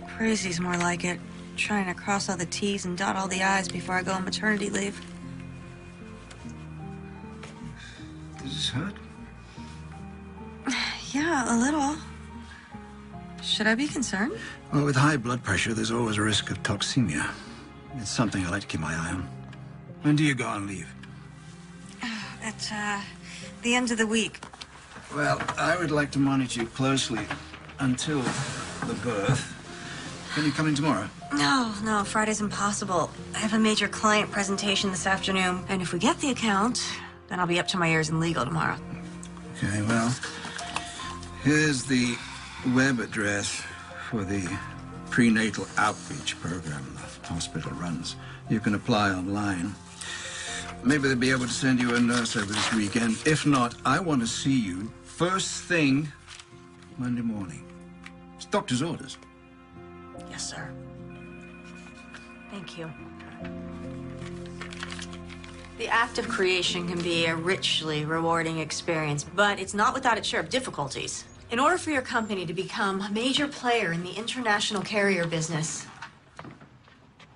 Crazy's more like it. Trying to cross all the T's and dot all the I's before I go on maternity leave. Does this hurt? Yeah, a little. Should I be concerned? Well, with high blood pressure, there's always a risk of toxemia. It's something I like to keep my eye on. When do you go on leave? At, the end of the week. Well, I would like to monitor you closely until the birth. Can you come in tomorrow? No, Friday's impossible. I have a major client presentation this afternoon, and if we get the account, then I'll be up to my ears in legal tomorrow. Okay, well, here's the web address for the prenatal outreach program the hospital runs. You can apply online. Maybe they'll be able to send you a nurse over this weekend. If not, I want to see you first thing Monday morning. It's doctor's orders. Yes, sir. Thank you. The act of creation can be a richly rewarding experience, but it's not without its share of difficulties. In order for your company to become a major player in the international carrier business,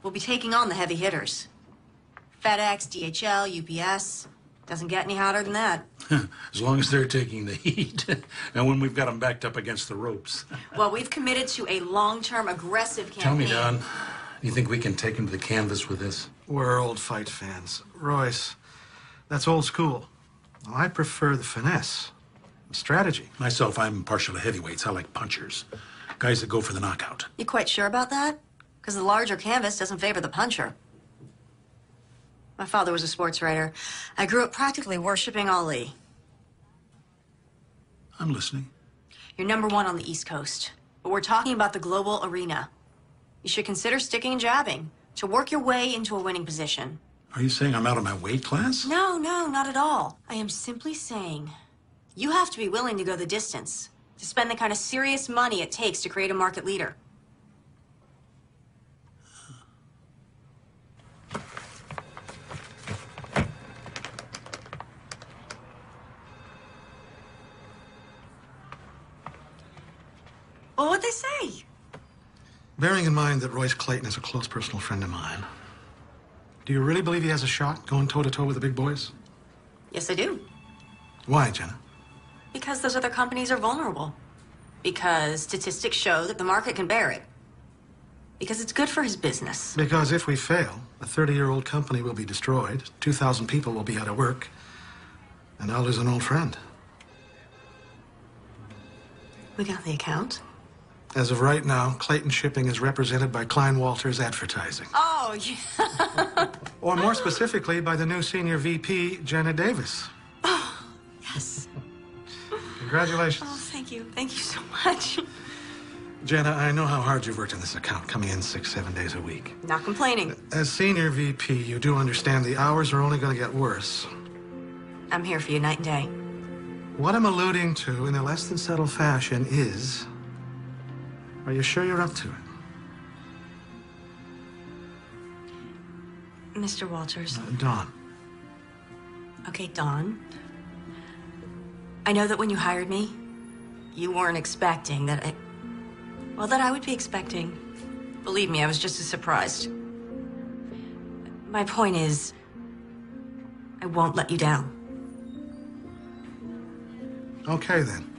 we'll be taking on the heavy hitters. FedEx, DHL, UPS. Doesn't get any hotter than that. As long as they're taking the heat. And when we've got them backed up against the ropes. Well, we've committed to a long-term, aggressive campaign. Tell me, Don, you think we can take them to the canvas with this? We're old fight fans. Royce, that's old school. I prefer the finesse, the strategy. Myself, I'm partial to heavyweights. I like punchers. Guys that go for the knockout. You quite sure about that? Because the larger canvas doesn't favor the puncher. My father was a sports writer. I grew up practically worshiping Ali. I'm listening. You're #1 on the East Coast, but we're talking about the global arena. You should consider sticking and jabbing to work your way into a winning position. Are you saying I'm out of my weight class? No, not at all. I am simply saying you have to be willing to go the distance, to spend the kind of serious money it takes to create a market leader. Well, what'd they say? Bearing in mind that Royce Clayton is a close personal friend of mine, do you really believe he has a shot going toe-to-toe with the big boys? Yes, I do. Why, Jenna? Because those other companies are vulnerable. Because statistics show that the market can bear it. Because it's good for his business. Because if we fail, a 30-year-old company will be destroyed, 2,000 people will be out of work, and I'll lose an old friend. We got the account. As of right now, Clayton Shipping is represented by Klein Walters Advertising. Oh, yeah. Or more specifically, by the new senior VP, Jenna Davis. Oh, yes. Congratulations. Oh, thank you. Thank you so much. Jenna, I know how hard you've worked on this account, coming in 6-7 days a week. Not complaining. As senior VP, you do understand the hours are only going to get worse. I'm here for you night and day. What I'm alluding to in a less than subtle fashion is, are you sure you're up to it? Mr. Walters. Dawn. Okay, Dawn. I know that when you hired me, you weren't expecting that I would be expecting. Believe me, I was just as surprised. My point is, I won't let you down. Okay, then.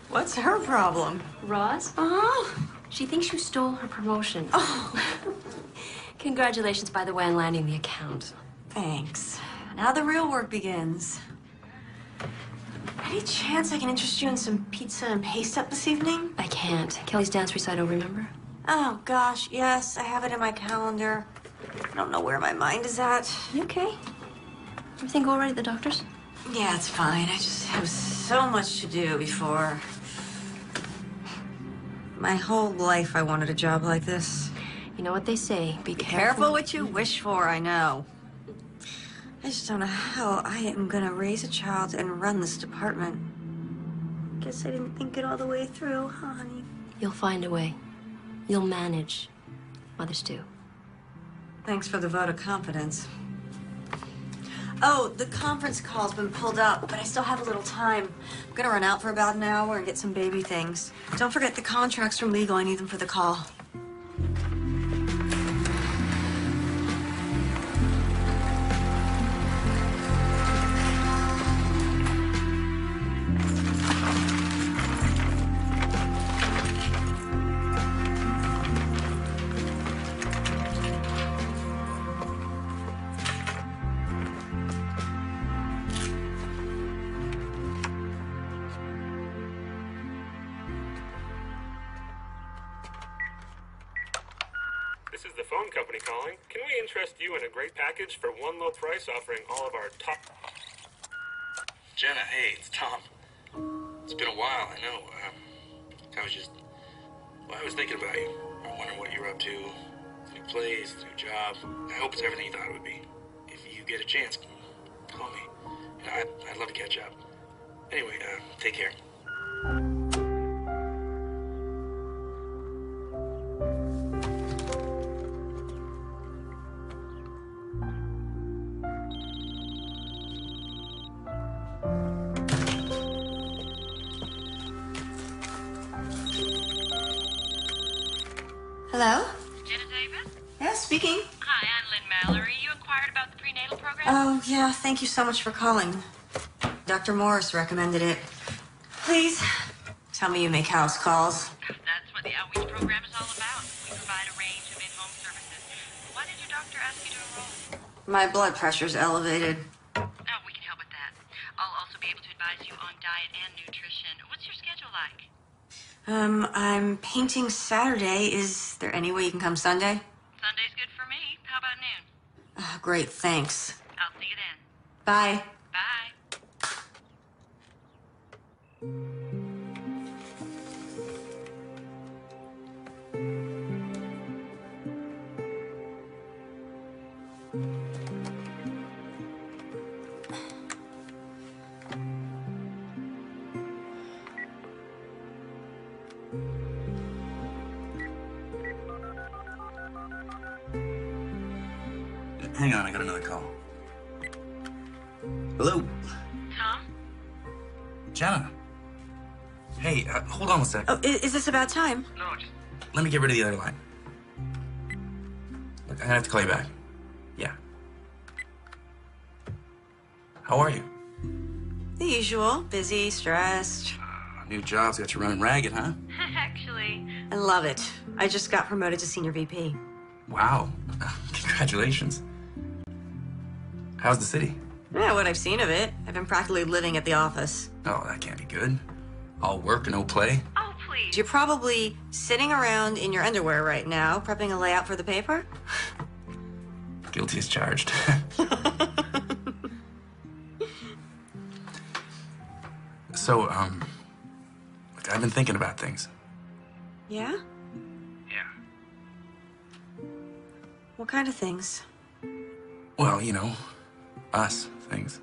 What's her problem? Roz? Uh-huh. She thinks you stole her promotion. Oh. Congratulations, by the way, on landing the account. Thanks. Now the real work begins. Any chance I can interest you in some pizza and paste up this evening? I can't. Kelly's dance recital, remember? Oh, gosh, yes. I have it in my calendar. I don't know where my mind is at. You okay? Everything go all right at the doctor's? Yeah, it's fine. I just have so much to do before... My whole life I wanted a job like this. You know what they say, be Careful what you wish for, I know. I just don't know how I am gonna raise a child and run this department. Guess I didn't think it all the way through, huh, honey? You'll find a way. You'll manage. Mothers do. Thanks for the vote of confidence. Oh, the conference call's been pulled up, but I still have a little time. I'm gonna run out for about an hour and get some baby things. Don't forget the contracts from legal. I need them for the call. This is the phone company calling. Can we interest you in a great package for one low price offering all of our top... Jenna, hey, it's Tom. It's been a while, I know. I was thinking about you. I'm wondering what you're up to. New place, new job. I hope it's everything you thought it would be. If you get a chance, call me. I'd love to catch up. Anyway, take care. Hello? Jenna Davis? Yeah, speaking. Hi, I'm Lynn Mallory. You inquired about the prenatal program? Oh, yeah, thank you so much for calling. Dr. Morris recommended it. Please, tell me you make house calls. That's what the outreach program is all about. We provide a range of in-home services. Why did your doctor ask you to enroll? My blood pressure's elevated. Oh, we can help with that. I'll also be able to advise you on diet and nutrition. What's your schedule like? I'm painting Saturday. Is there any way you can come Sunday? Sunday's good for me. How about noon? Great, thanks. I'll see you then. Bye. Bye. Hang on, I got another call. Hello? Tom? Jenna? Hey, hold on a sec. Oh, is this about time? No, just... Let me get rid of the other line. Look, I'm gonna have to call you back. Yeah. How are you? The usual. Busy, stressed. New job's got you running ragged, huh? Actually, I love it. I just got promoted to senior VP. Wow. Congratulations. How's the city? Yeah, what I've seen of it. I've been practically living at the office. Oh, that can't be good. All work and no play. oh, please. You're probably sitting around in your underwear right now, prepping a layout for the paper? Guilty as charged. So, look, I've been thinking about things. Yeah? Yeah. What kind of things? Well, you know, us things.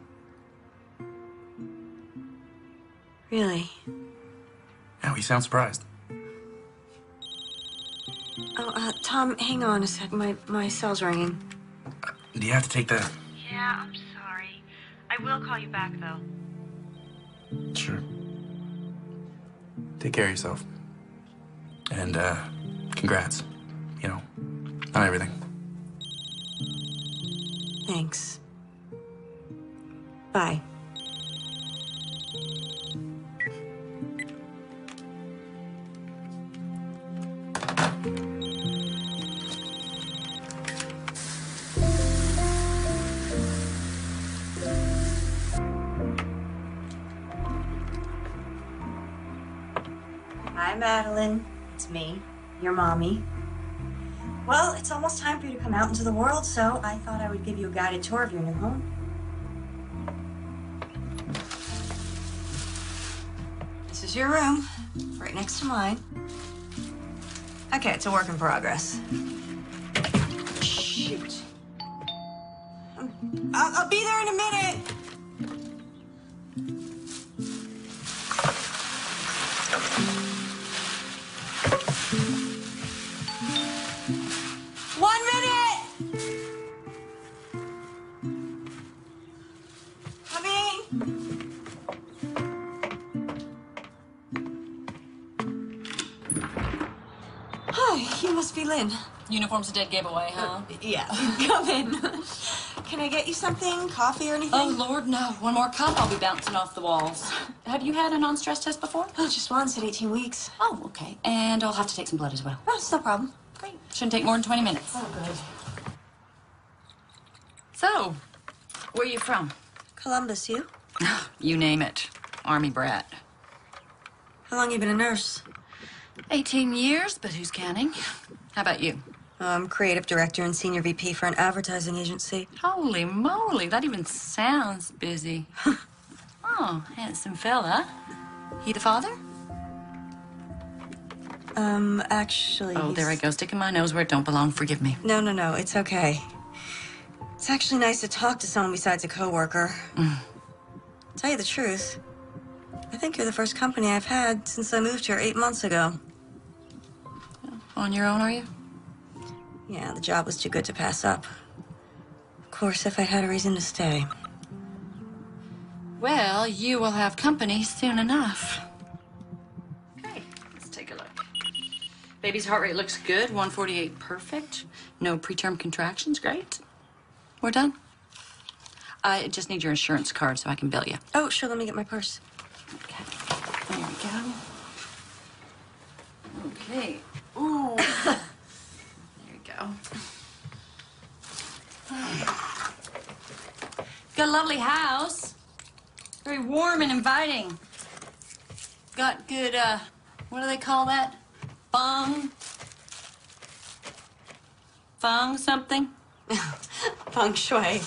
Really? Now, you sound surprised. Oh, Tom, hang on a sec. My cell's ringing. Do you have to take that? Yeah, I'm sorry. I will call you back, though. Sure. Take care of yourself. And, congrats. You know, on everything. Thanks. Bye. Hi, Madeline. It's me, your mommy. Well, it's almost time for you to come out into the world, so I thought I would give you a guided tour of your new home. This is your room, right next to mine. Okay, it's a work in progress. Shoot. I'll be there in a minute. One minute. Coming. Hi, you must be Lynn. Uniform's a dead giveaway, huh? Yeah, come in. Can I get you something? Coffee or anything? Oh, Lord, no. One more cup, I'll be bouncing off the walls. Have you had a non-stress test before? Oh, just once at 18 weeks. Oh, okay. And I'll have to take some blood as well. Oh, it's no problem. Great. Shouldn't take more than 20 minutes. Oh, good. So, where are you from? Columbus, you? You name it. Army brat. How long you been a nurse? 18 years, but who's counting? How about you? I'm creative director and senior VP for an advertising agency. Holy moly, that even sounds busy. Oh, handsome fella. He the father? Actually... Oh, there I go, sticking my nose where it don't belong. Forgive me. No, it's okay. It's actually nice to talk to someone besides a coworker. Tell you the truth, I think you're the first company I've had since I moved here 8 months ago. On your own, are you? Yeah, the job was too good to pass up. Of course, if I had a reason to stay. Well, you will have company soon enough. Okay, let's take a look. Baby's heart rate looks good, 148 perfect. No preterm contractions, great. We're done. I just need your insurance card so I can bill you. Oh, sure, let me get my purse. Okay, there we go. Okay. Ooh. There you go. Got a lovely house. Very warm and inviting. Got good, what do they call that? Feng something? Feng shui.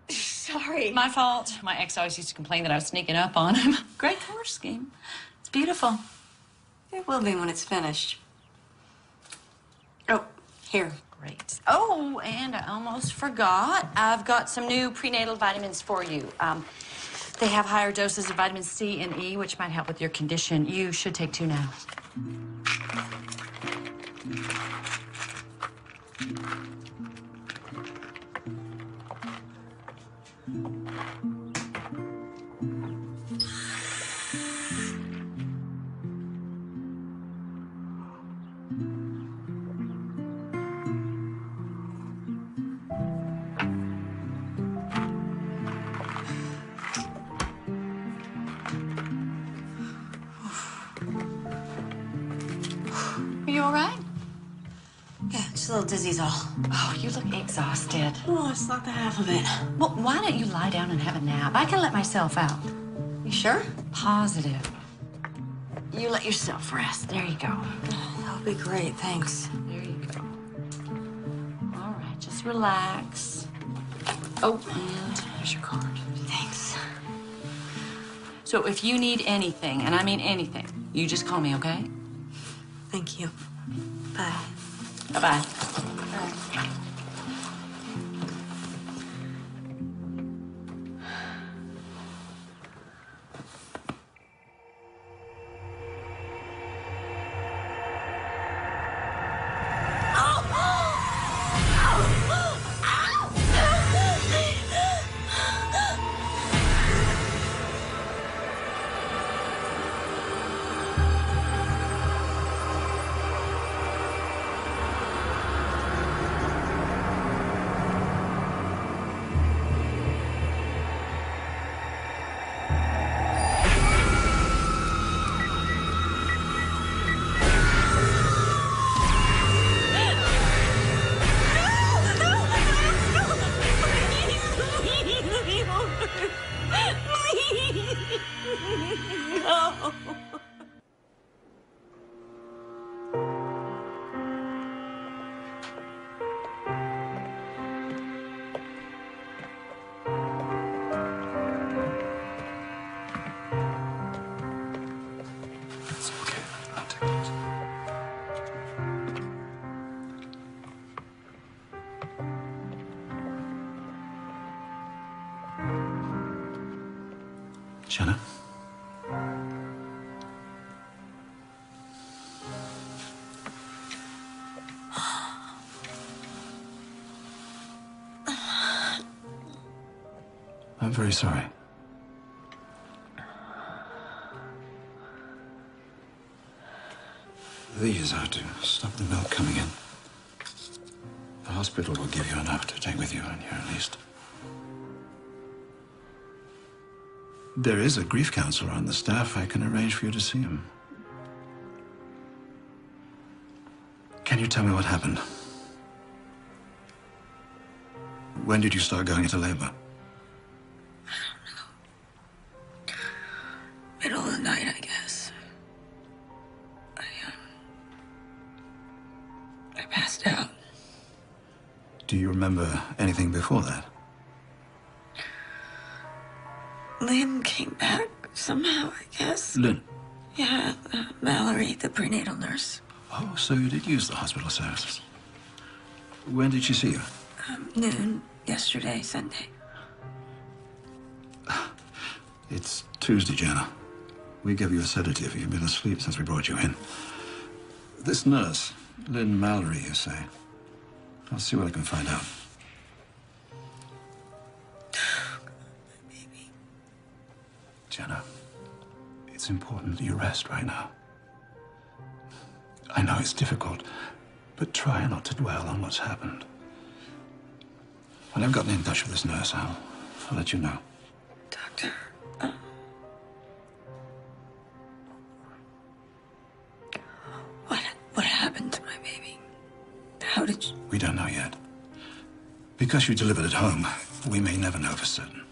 Sorry. My fault. My ex always used to complain that I was sneaking up on him. Great color scheme. It's beautiful. It will be when it's finished. Oh, here. Great. Oh, and I almost forgot. I've got some new prenatal vitamins for you. They have higher doses of vitamin C and E, which might help with your condition. You should take 2 now. Are you all right? Yeah, just a little dizzy's all. Oh, you look exhausted. Oh, it's not the half of it. Well, why don't you lie down and have a nap? I can let myself out. You sure? Positive. You let yourself rest. There you go. That'll be great, thanks. There you go. All right, just relax. Oh, and here's your card. Thanks. So if you need anything, and I mean anything, you just call me, okay? Thank you. Bye. Bye-bye. It's okay. I'll take it. Jenna? I'm very sorry. These are to stop the milk coming in. The hospital will give you enough to take with you when you're released. There is a grief counselor on the staff. I can arrange for you to see him. Can you tell me what happened? When did you start going into labor? Middle of the night, I guess. I passed out. Do you remember anything before that? Lynn came back somehow, I guess. Lynn? Yeah, Mallory, the prenatal nurse. Oh, so you did use the hospital services. When did she see you? Noon yesterday, Sunday. It's Tuesday, Jenna. We gave you a sedative. You've been asleep since we brought you in. This nurse, Lynn Mallory, you say? I'll see what I can find out. Baby. Jenna, it's important that you rest right now. I know it's difficult, but try not to dwell on what's happened. When I've gotten in touch with this nurse, I'll let you know. Doctor, what happened to my baby? How did you... We don't know yet. Because you delivered at home, we may never know for certain.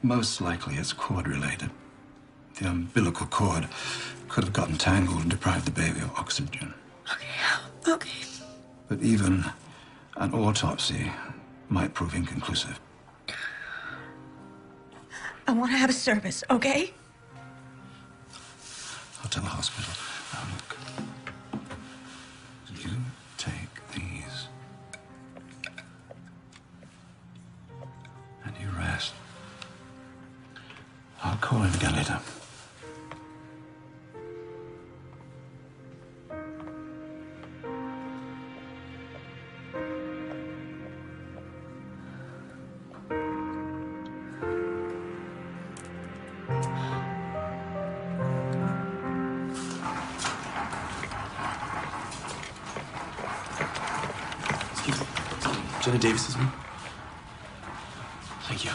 Most likely it's cord-related. The umbilical cord could have gotten tangled and deprived the baby of oxygen. Okay. But even an autopsy might prove inconclusive. I want to have a service, okay? I'll tell the hospital. Now look. You take these. And you rest. I'll call in again later. Jenna Davis is me. Thank you.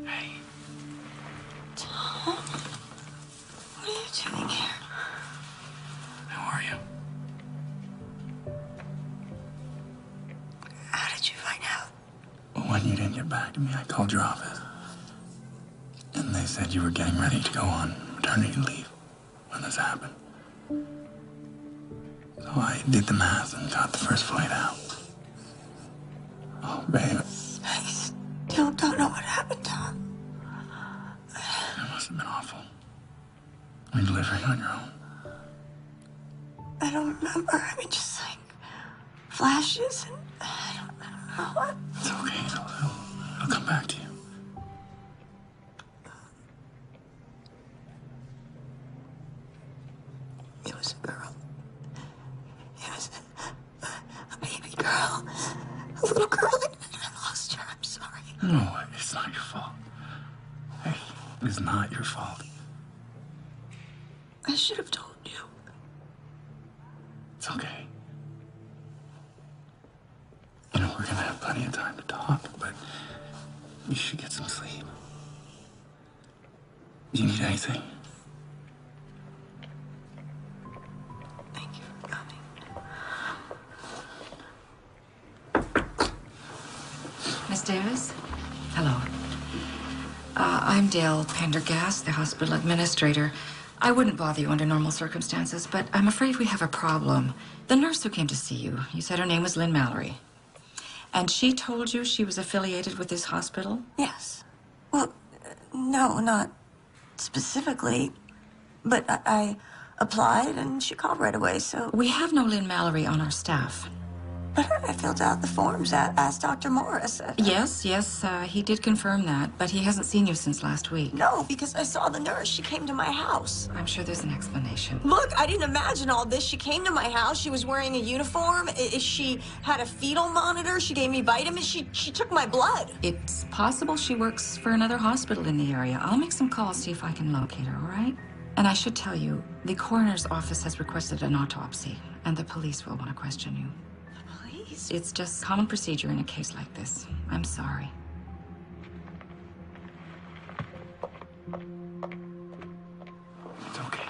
Hey. Tom? What are you doing here? How are you? How did you find out? Well, when you didn't get back to me, I called your office. And they said you were getting ready to go on maternity leave when this happened. So I did the math and got the first flight out. Oh, babe. I still don't know what happened, Tom. It must have been awful. When delivering on your own. I don't remember. I mean, just like flashes and I don't know what. It's okay. It'll come back to you. It was a girl. It was a baby girl. A little girl. I lost her. I'm sorry. No, it's not your fault. Hey, it's not your fault. I should have told you. It's okay. You know, we're gonna have plenty of time to talk, but you should get some sleep. Do you need anything? Thank you for coming. Miss Davis? Hello. I'm Dale Pendergast, the hospital administrator. I wouldn't bother you under normal circumstances, but I'm afraid we have a problem. The nurse who came to see you, you said her name was Lynn Mallory. And she told you she was affiliated with this hospital? Yes. Well, no, not specifically. But I applied and she called right away, so... We have no Lynn Mallory on our staff. But I filled out the forms, asked Dr. Morris. Yes, he did confirm that, but he hasn't seen you since last week. No, because I saw the nurse. She came to my house. I'm sure there's an explanation. Look, I didn't imagine all this. She came to my house. She was wearing a uniform. She had a fetal monitor. She gave me vitamins. She took my blood. It's possible she works for another hospital in the area. I'll make some calls, see if I can locate her, all right? And I should tell you, the coroner's office has requested an autopsy, and the police will want to question you. It's just common procedure in a case like this. I'm sorry. It's okay.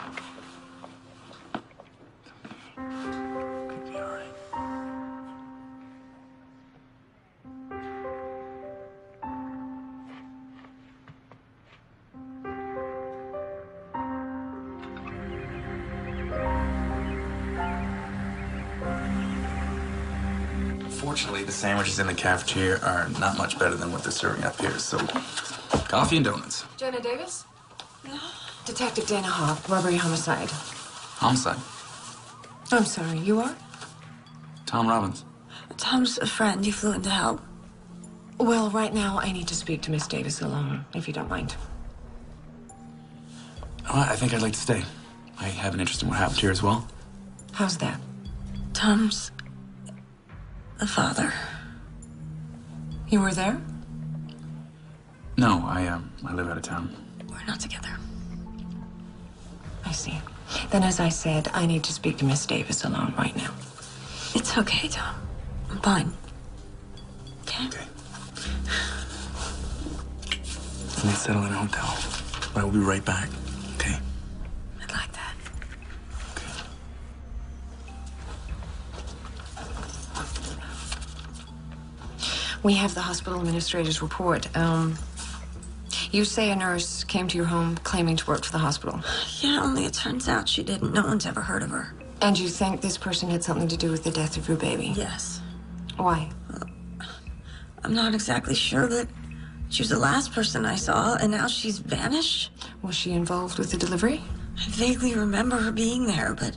It'll be all right. Fortunately, the sandwiches in the cafeteria are not much better than what they're serving up here, so coffee and donuts. Jenna Davis? Detective Dana Hawk, robbery homicide. Homicide. I'm sorry, you are? Tom Robbins. Tom's a friend. He flew in to help. Well, right now, I need to speak to Miss Davis alone, if you don't mind. Oh, I think I'd like to stay. I have an interest in what happened here as well. How's that? Tom's the father. You were there? No, I live out of town. We're not together. I see. Then, as I said, I need to speak to Miss Davis alone right now. It's okay, Tom. I'm fine. Okay? Okay. Let's settle in a hotel. But I will be right back. Okay? I'd like that. Okay. We have the hospital administrator's report. You say a nurse came to your home claiming to work for the hospital. Yeah, only it turns out she didn't. No one's ever heard of her. And you think this person had something to do with the death of your baby? Yes. Why? I'm not exactly sure, but she was the last person I saw, and now she's vanished. Was she involved with the delivery? I vaguely remember her being there, but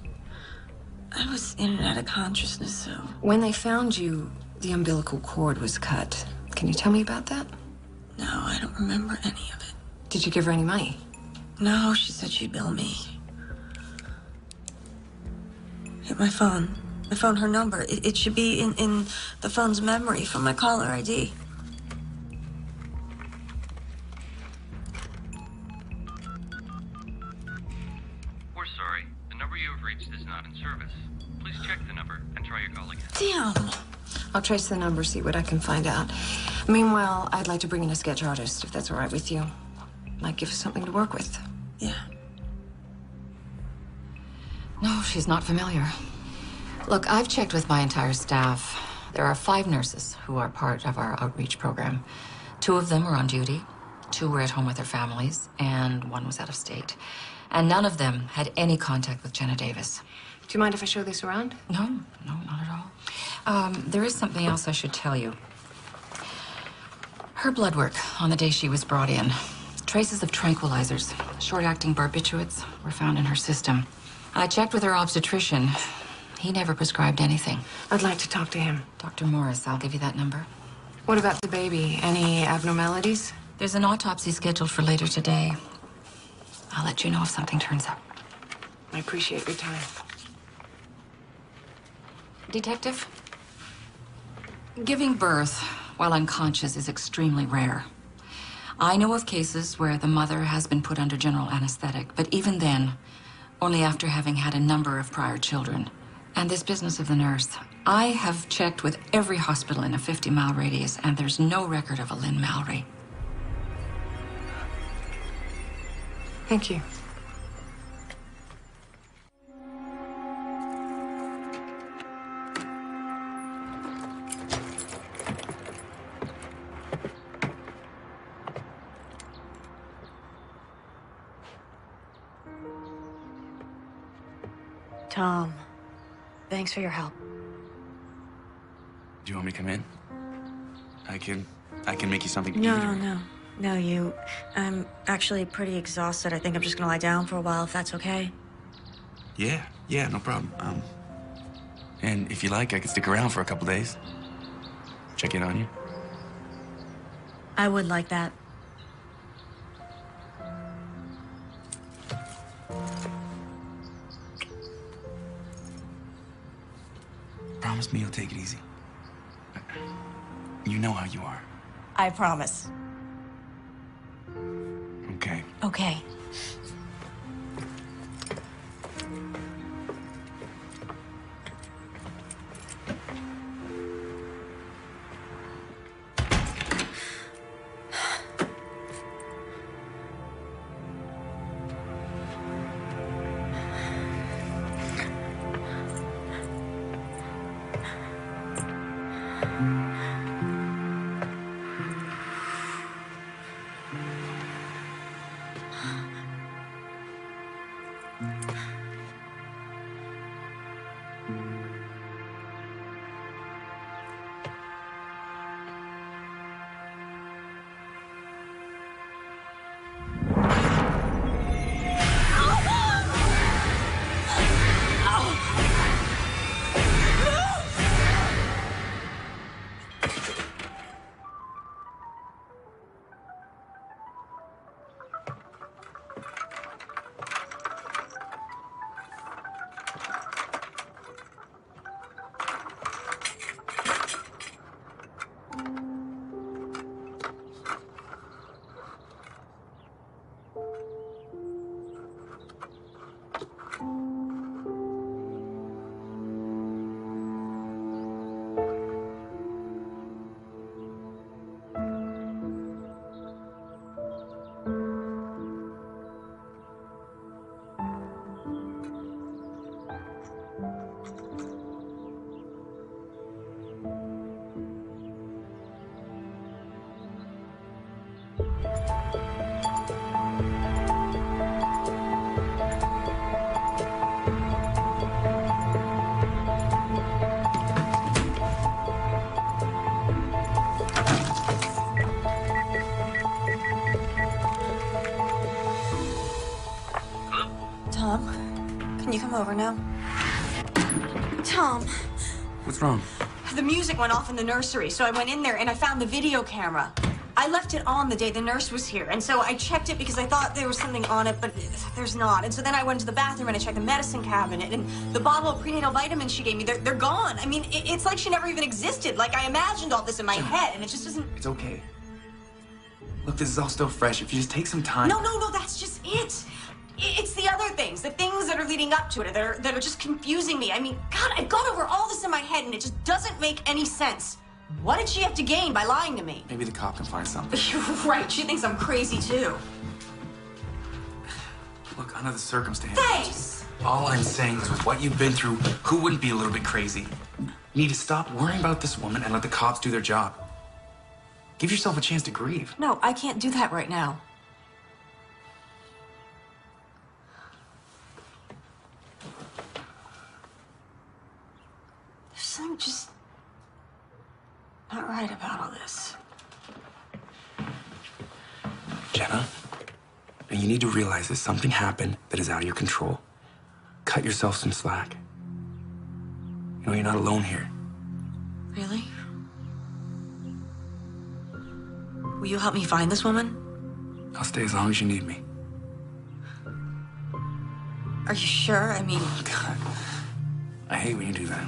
I was in and out of consciousness, so... When they found you, the umbilical cord was cut. Can you tell me about that? No, I don't remember any of it. Did you give her any money? No, she said she'd bill me. Hit my phone. I found her number. It should be in the phone's memory from my caller ID. We're sorry. The number you have reached is not in service. Please check the number and try your call again. Damn! I'll trace the number, see what I can find out. Meanwhile, I'd like to bring in a sketch artist, if that's all right with you. Might give us something to work with. Yeah. No, she's not familiar. Look, I've checked with my entire staff. There are 5 nurses who are part of our outreach program. 2 of them are on duty, 2 were at home with their families, and 1 was out of state. And none of them had any contact with Jenna Davis. Do you mind if I show this around? No, not at all. There is something else I should tell you. Her blood work on the day she was brought in. Traces of tranquilizers, short-acting barbiturates, were found in her system. I checked with her obstetrician. He never prescribed anything. I'd like to talk to him. Dr. Morris, I'll give you that number. What about the baby? Any abnormalities? There's an autopsy scheduled for later today. I'll let you know if something turns up. I appreciate your time. Detective? Giving birth while unconscious is extremely rare. I know of cases where the mother has been put under general anesthetic, but even then, only after having had a number of prior children. And this business of the nurse, I have checked with every hospital in a 50-mile radius, and there's no record of a Lynn Mallory. Thank you. Tom, thanks for your help. Do you want me to come in? I can make you something to eat. No, you. I'm actually pretty exhausted. I think I'm just gonna lie down for a while, if that's okay. Yeah, no problem. And if you like, I could stick around for a couple days. Check in on you. I would like that. Promise me you'll take it easy. You know how you are. I promise. Okay. Okay. Tom, can you come over now? Tom. What's wrong? The music went off in the nursery, so I went in there and I found the video camera. I left it on the day the nurse was here, and so I checked it because I thought there was something on it, but there's not. And so then I went to the bathroom and I checked the medicine cabinet, and the bottle of prenatal vitamins she gave me, they're gone. I mean, it's like she never even existed. Like, I imagined all this in my head, and it just doesn't... It's okay. Look, this is all still fresh. If you just take some time... No, that's just it. It's the other things, the things that are leading up to it that are just confusing me. I mean, God, I've gone over all this in my head, and it just doesn't make any sense. What did she have to gain by lying to me? Maybe the cop can find something. You're right. She thinks I'm crazy, too. Look, under the circumstances... Thanks! All I'm saying is with what you've been through, who wouldn't be a little bit crazy? You need to stop worrying about this woman and let the cops do their job. Give yourself a chance to grieve. No, I can't do that right now. There's something just not right about all this. Jenna, you need to realize that something happened that is out of your control. Cut yourself some slack. You know, you're not alone here. Really? Will you help me find this woman? I'll stay as long as you need me. Are you sure? I mean... Oh, God. I hate when you do that.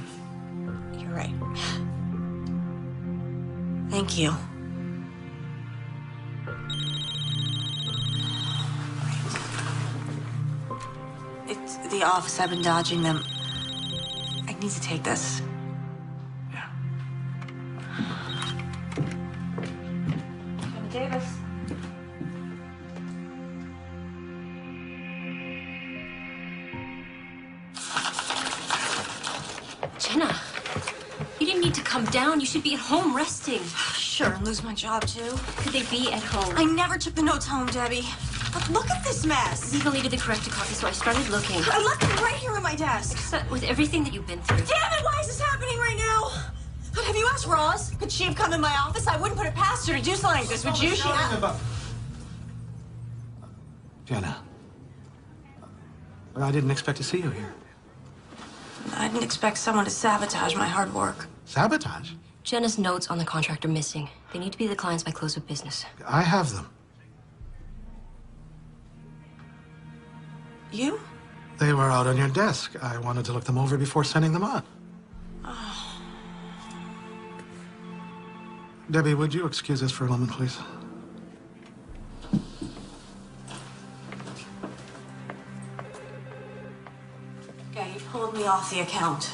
You're right. Thank you. It's the office. I've been dodging them. I need to take this. Yeah. Jenna Davis. Jenna, you didn't need to come down. You should be at home resting. Sure, and lose my job, too. Could they be at home? I never took the notes home, Debbie. But look at this mess. Legal needed the corrected copy, so I started looking. I left them right here on my desk. With everything that you've been through. Damn it, why is this happening right now? Have you asked Roz? Could she have come in my office? I wouldn't put it past her to do something like this, would you? Jenna, I didn't expect to see you here. I didn't expect someone to sabotage my hard work. Sabotage? Jenna's notes on the contract are missing. They need to be the clients by close of business. I have them. You? They were out on your desk. I wanted to look them over before sending them on. Oh. Debbie, would you excuse us for a moment, please? Yeah, you pulled me off the account.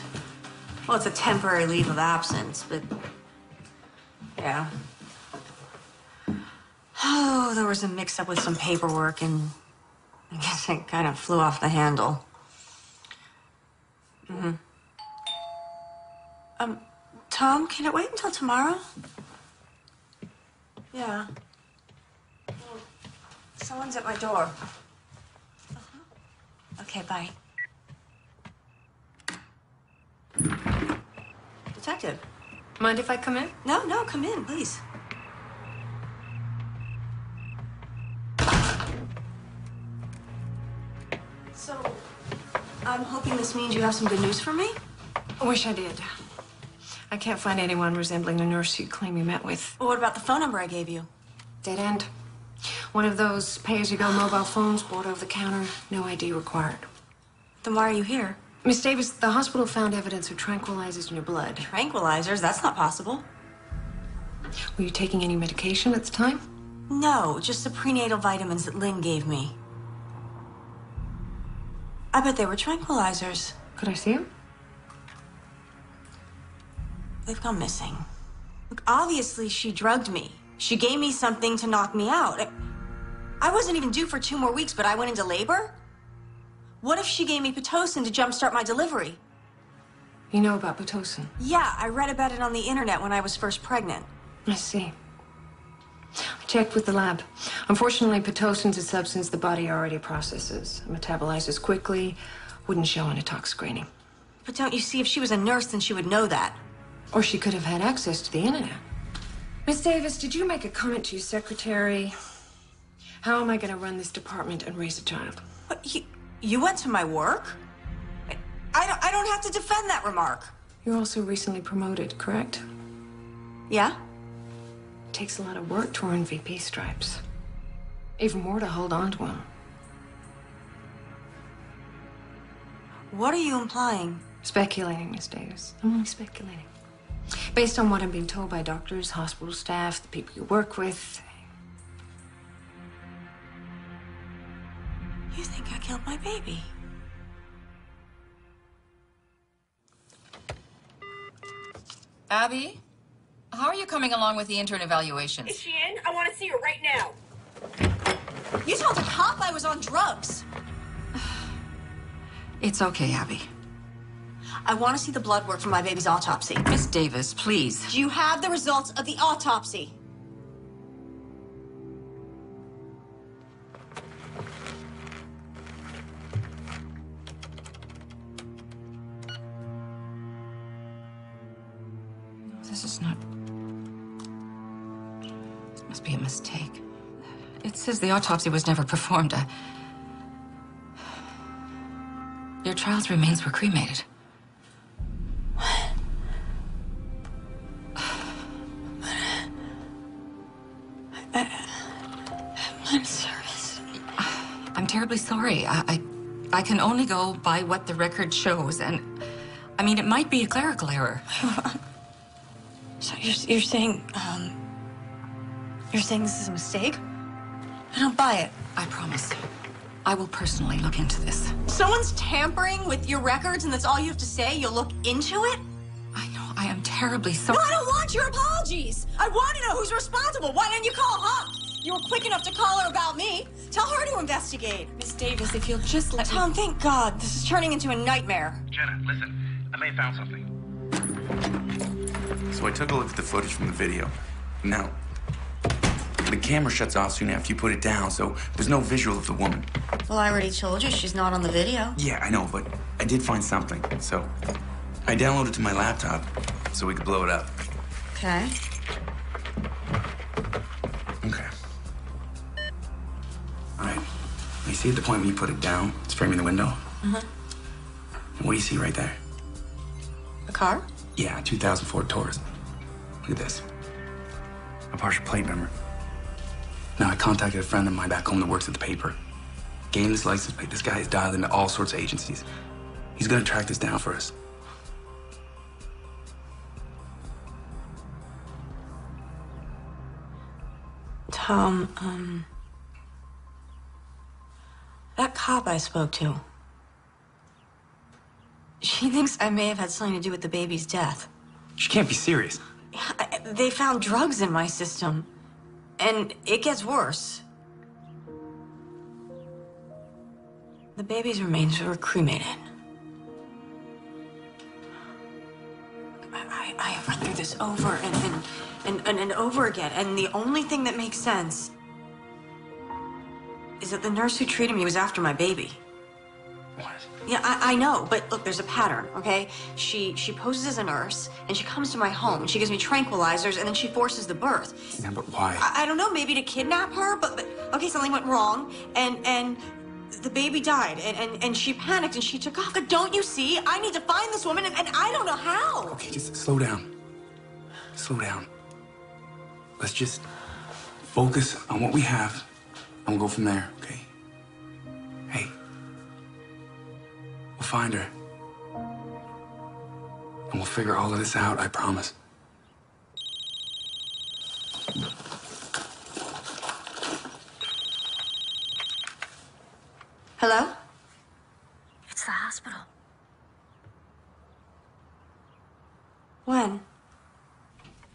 Well, it's a temporary leave of absence, but... yeah. Oh, there was a mix-up with some paperwork, and I guess it kind of flew off the handle. Mm-hmm. Tom, can it wait until tomorrow? Yeah. Well, someone's at my door. Okay, bye. Detective. Mind if I come in? No, no, come in, please. So, I'm hoping this means you have some good news for me? I wish I did. I can't find anyone resembling the nurse you claim you met with. Well, what about the phone number I gave you? Dead end. One of those pay-as-you-go mobile phones bought over the counter, no ID required. Then why are you here? Miss Davis, the hospital found evidence of tranquilizers in your blood. Tranquilizers? That's not possible. Were you taking any medication at the time? No, just the prenatal vitamins that Lynn gave me. I bet they were tranquilizers. Could I see them? They've gone missing. Look, obviously she drugged me. She gave me something to knock me out. I wasn't even due for 2 more weeks, but I went into labor? What if she gave me Pitocin to jumpstart my delivery? You know about Pitocin? Yeah, I read about it on the internet when I was first pregnant. I see. I checked with the lab. Unfortunately, Pitocin's a substance the body already processes. It metabolizes quickly, wouldn't show on a tox screening. But don't you see, if she was a nurse, then she would know that. Or she could have had access to the internet. Miss Davis, did you make a comment to your secretary? How am I going to run this department and raise a child? What, you went to my work? I don't have to defend that remark. You're also recently promoted, correct? Yeah? It takes a lot of work to earn VP stripes. Even more to hold on to them. What are you implying? Speculating, Miss Davis. I'm only speculating. Based on what I'm being told by doctors, hospital staff, the people you work with. You think I killed my baby? Abby, how are you coming along with the intern evaluations? Is she in? I want to see her right now. You told a cop I was on drugs. It's okay, Abby. I want to see the blood work from my baby's autopsy. Miss Davis, please. Do you have the results of the autopsy? This is not... This must be a mistake. It says the autopsy was never performed. Your child's remains were cremated. I'm service. I'm terribly sorry. I can only go by what the record shows, and I mean, it might be a clerical error. So you're saying this is a mistake? I don't buy it. I promise. I will personally look into this. Someone's tampering with your records, and that's all you have to say? You'll look into it? I know. I am terribly sorry. No, I don't want your apologies. I want to know who's responsible. Why didn't you call her? You were quick enough to call her about me. Tell her to investigate. Miss Davis, if you'll just let Tom, thank God. This is turning into a nightmare. Jenna, listen. I may have found something. So I took a look at the footage from the video. Now, the camera shuts off soon after you put it down, so there's no visual of the woman. Well, I already told you she's not on the video. Yeah, I know, but I did find something. So I downloaded it to my laptop, so we could blow it up. Okay. Okay. All right. You see at the point when you put it down, it's framing the window? Uh-huh. And what do you see right there? A car? Yeah, 2000 Ford Taurus. Look at this. A partial plate number. Now, I contacted a friend of mine back home that works at the paper. Gave him this license plate. This guy is dialed into all sorts of agencies. He's gonna track this down for us. Tom, that cop I spoke to, she thinks I may have had something to do with the baby's death. She can't be serious. They found drugs in my system, and it gets worse. The baby's remains were cremated. I have run through this over and over again, and the only thing that makes sense is that the nurse who treated me was after my baby. What? Yeah, I know, but look, there's a pattern, okay? She poses as a nurse, and she comes to my home, and she gives me tranquilizers, and then she forces the birth. Yeah, but why? I don't know, maybe to kidnap her, but okay, something went wrong, and the baby died, and she panicked, and she took off. But don't you see? I need to find this woman, and I don't know how. Okay, just slow down. Slow down. Let's just focus on what we have, and we'll go from there, okay? Hey. We'll find her. And we'll figure all of this out, I promise. Hello? It's the hospital. When?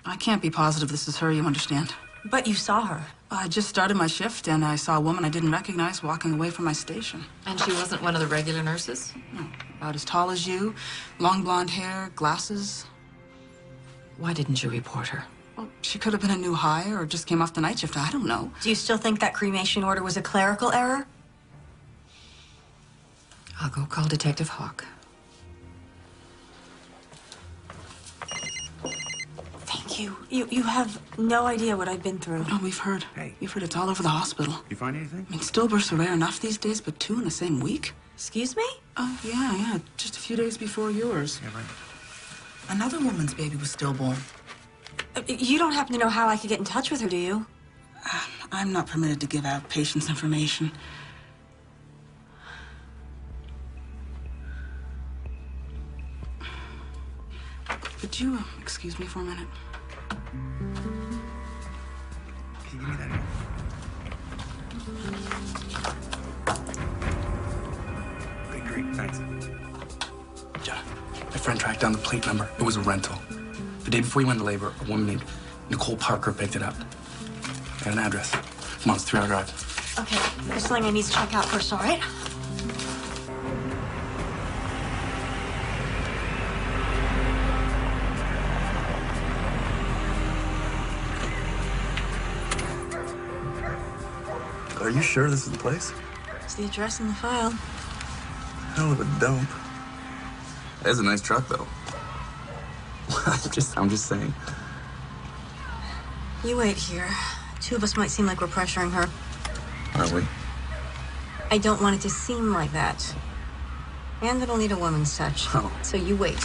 I can't be positive this is her, you understand? But you saw her. I just started my shift, and I saw a woman I didn't recognize walking away from my station. And she wasn't one of the regular nurses? No, about as tall as you, long blonde hair, glasses. Why didn't you report her? Well, she could have been a new hire or just came off the night shift. I don't know. Do you still think that cremation order was a clerical error? I'll go call Detective Hawk. Thank you. You have no idea what I've been through. No, we've heard. Hey. We've heard it's all over the hospital. You find anything? I mean, stillbirths are rare enough these days, but 2 in the same week? Excuse me? Oh, yeah. Just a few days before yours. Yeah, right. Another woman's baby was stillborn. You don't happen to know how I could get in touch with her, do you? I'm not permitted to give out patients' information. Could you excuse me for a minute? Can you give me that? Okay, great, thanks. Yeah, my friend tracked down the plate number. It was a rental. The day before you went into labor, a woman named Nicole Parker picked it up. Got an address. Come on, it's a 3-hour drive. Okay, there's something I need to check out first, all right? Are you sure this is the place? It's the address in the file. Hell of a dump. That's a nice truck, though. I'm just saying. You wait here. 2 of us might seem like we're pressuring her. Are we? I don't want it to seem like that. And it'll need a woman's touch. Oh. So you wait.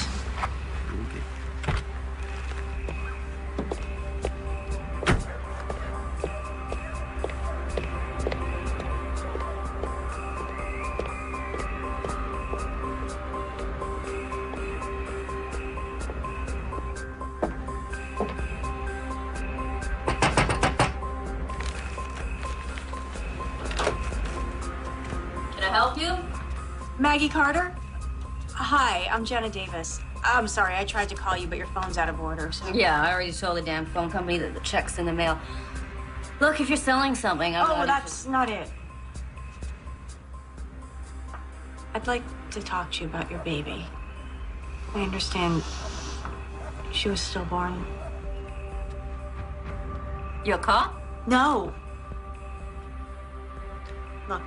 Maggie Carter? Hi, I'm Jenna Davis. I'm sorry, I tried to call you, but your phone's out of order, so... Yeah, I already told the damn phone company that the check's in the mail. Look, if you're selling something, I'm well, that's not it. I'd like to talk to you about your baby. I understand she was stillborn. You a cop? No. Look,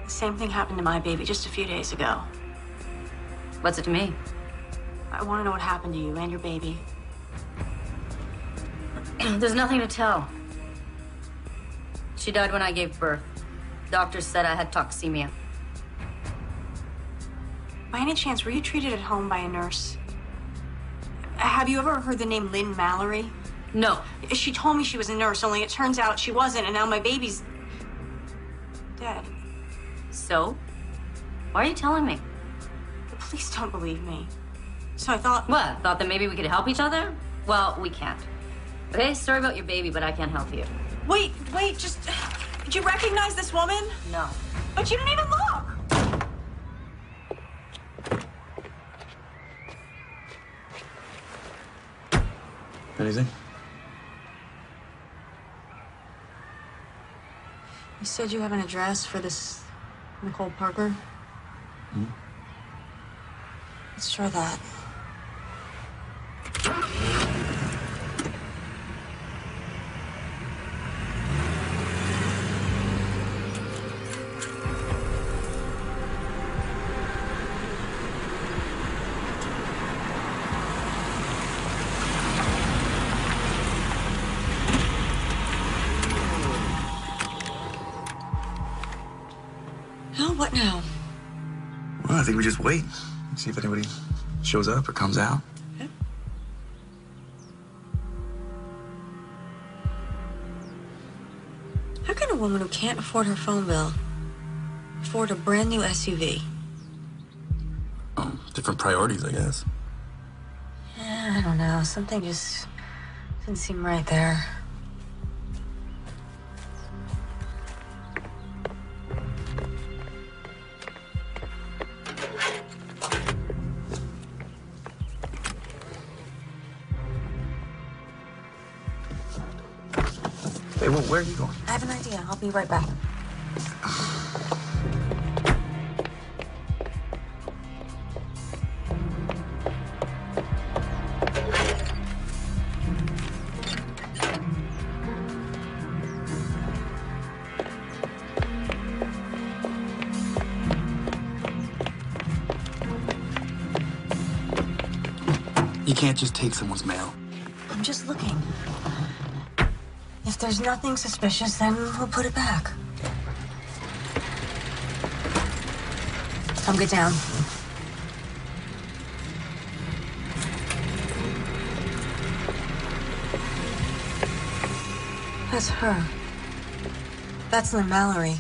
the same thing happened to my baby just a few days ago. What's it to me? I want to know what happened to you and your baby. There's nothing to tell. She died when I gave birth. Doctors said I had toxemia. By any chance, were you treated at home by a nurse? Have you ever heard the name Lynn Mallory? No. She told me she was a nurse, only it turns out she wasn't, and now my baby's dead. So? Why are you telling me? The police don't believe me. So I thought... What? Thought that maybe we could help each other? Well, we can't. Okay, sorry about your baby, but I can't help you. Wait, just... Did you recognize this woman? No. But you didn't even look! Anything? You said you have an address for this Nicole Parker? Hmm? Let's try that. What now? Well, I think we just wait. See if anybody shows up or comes out. Okay. How can a woman who can't afford her phone bill afford a brand new SUV? Different priorities, I guess. I don't know. Something just didn't seem right there. Hey, well, where are you going? I have an idea. I'll be right back. You can't just take someone's mail. I'm just looking. If there's nothing suspicious, then we'll put it back. Come get down. That's her. That's Lynn Mallory.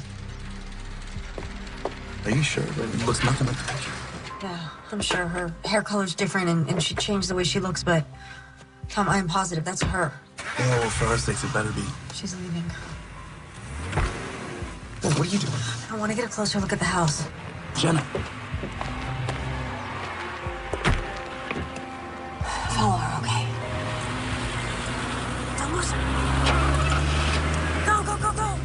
Are you sure? It looks nothing like the picture. Yeah, I'm sure her hair color's different and she changed the way she looks, but Tom, I am positive that's her. Yeah, well, for our sakes, it better be. She's leaving. Well, what are you doing? I want to get a closer look at the house. Jenna. Follow her, okay? Don't lose her. Go, go, go, go!